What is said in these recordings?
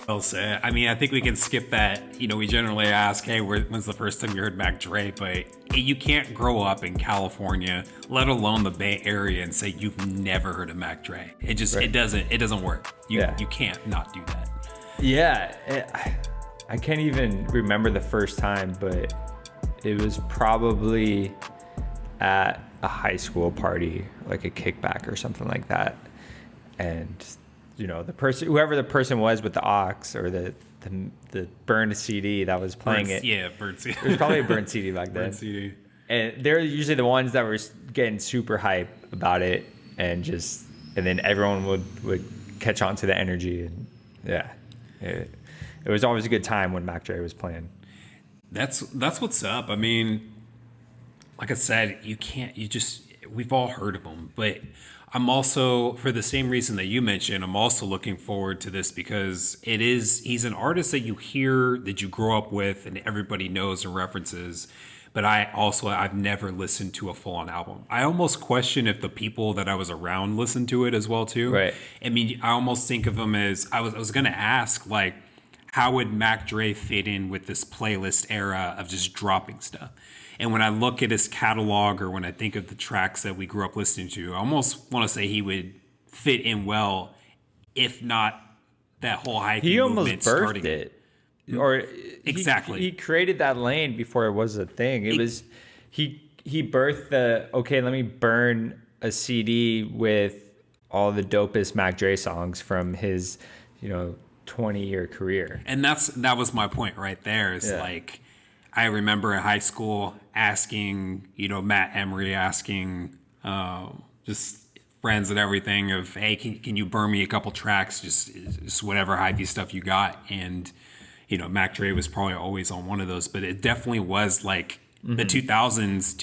Well said. I mean, I think we can skip that. We generally ask, hey, when's the first time you heard Mac Dre? But you can't grow up in California, let alone the Bay Area, and say you've never heard of Mac Dre. Right. It doesn't work. You Yeah. you can't not do that. Yeah, I can't even remember the first time, but it was probably at a high school party, like a kickback or something like that. And whoever the person was with the aux or the burned CD that was playing it. Yeah, burnt CD. It was probably a burnt CD back then. Burnt CD. And they're usually the ones that were getting super hype about it, and then everyone would catch on to the energy, and yeah, it was always a good time when Mac Dre was playing. That's what's up. I mean, like I said, we've all heard of him, but I'm also, for the same reason that you mentioned, I'm also looking forward to this because he's an artist that you hear, that you grow up with, and everybody knows and references. But I've never listened to a full-on album. I almost question if the people that I was around listened to it as well too. Right. I mean, I almost think of him as, I was going to ask, like, how would Mac Dre fit in with this playlist era of just dropping stuff? And when I look at his catalog, or when I think of the tracks that we grew up listening to, I almost want to say he would fit in well, if not that whole hyphy He almost movement birthed starting it, or exactly. He created that lane before it was a thing. It was he birthed the let me burn a CD with all the dopest Mac Dre songs from his 20-year career. And that was my point right there. Is like, I remember in high school asking, Matt Emery asking just friends and everything of, hey, can you burn me a couple tracks, just whatever hypey stuff you got. And, Mac Dre was probably always on one of those, but it definitely was like the 2000s,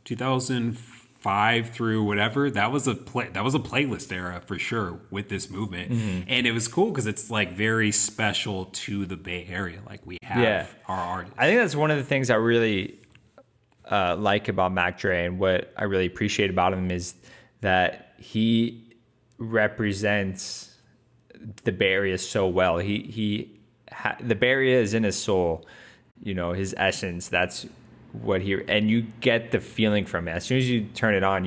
2005 through whatever. That was a playlist era for sure with this movement. And it was cool because it's like very special to the Bay Area. Like, we have our artists. I think that's one of the things I really like about Mac Dre, and what I really appreciate about him is that he represents the Bay Area so well. The Bay Area is in his soul, his essence. That's what and you get the feeling from it. As soon as you turn it on,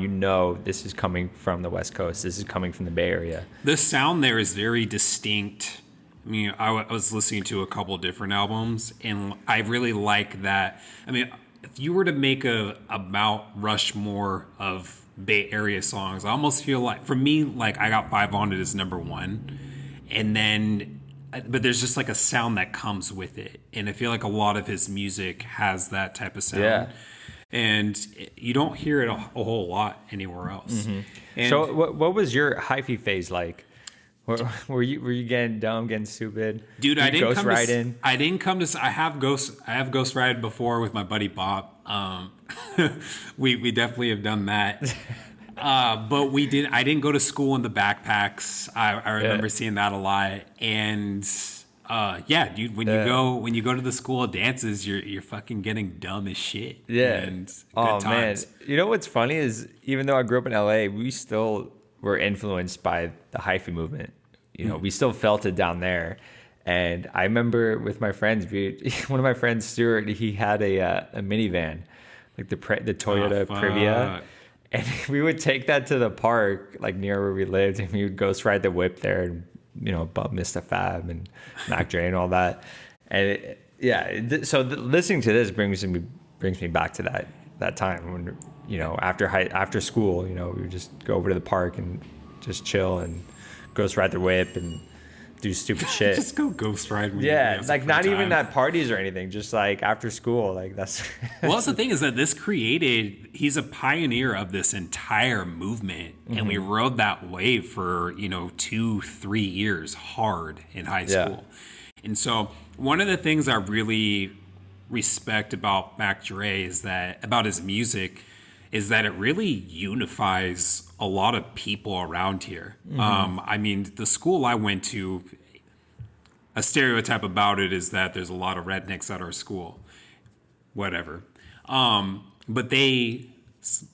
this is coming from the West Coast. This is coming from the Bay Area. The sound there is very distinct. I mean, I was listening to a couple different albums, and I really like that. I mean, if you were to make a Mount Rushmore of Bay Area songs, I almost feel like, for me, like, I got Five on It as number one, and then, but there's just like a sound that comes with it, and I feel like a lot of his music has that type of sound. Yeah. And you don't hear it a whole lot anywhere else. And So what was your hyphy phase like? Were you getting dumb, getting stupid? dude, I didn't ghost come riding. I didn't come to. I have ghost ride before with my buddy Bob. We definitely have done that. But I didn't go to school in the backpacks. I remember seeing that a lot. And dude, when you go to the school of dances, you're fucking getting dumb as shit. Yeah. And Oh good man, times. what's funny is, even though I grew up in LA, we still were influenced by the hyphy movement. We still felt it down there. And I remember with my friends, one of my friends, Stuart, he had a minivan, like the Toyota Privia. And we would take that to the park, like near where we lived, and we would ghost ride the whip there, and bump Mr. Fab and Mac Dre and all that. And listening to this brings me back to that time when after school, we would just go over to the park and just chill and ghost ride the whip and do stupid shit. Just go ghost ride. Like, not even at parties or anything, just like after school. Like, that's Well, that's the thing, is that he's a pioneer of this entire movement. And we rode that wave for 2-3 years hard in high school. And so one of the things I really respect about Mac Dre about his music, is that it really unifies a lot of people around here. I mean, the school I went to, a stereotype about it is that there's a lot of rednecks at our school. Whatever. But they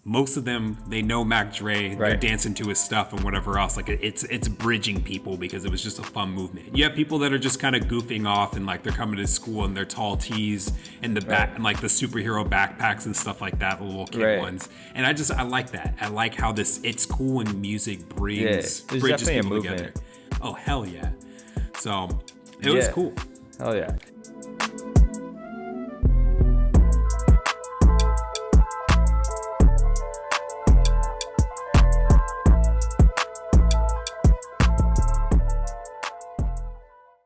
Most of them, they know Mac Dre. They're Right. dancing to his stuff and whatever else. Like it's bridging people because it was just a fun movement. You have people that are just kind of goofing off and like they're coming to school in their tall tees and the back and like the superhero backpacks and stuff like that, the little kid ones. And I like that. I like how it's cool when music bridges definitely a people movement. together. Oh hell yeah! So it was cool. Hell yeah.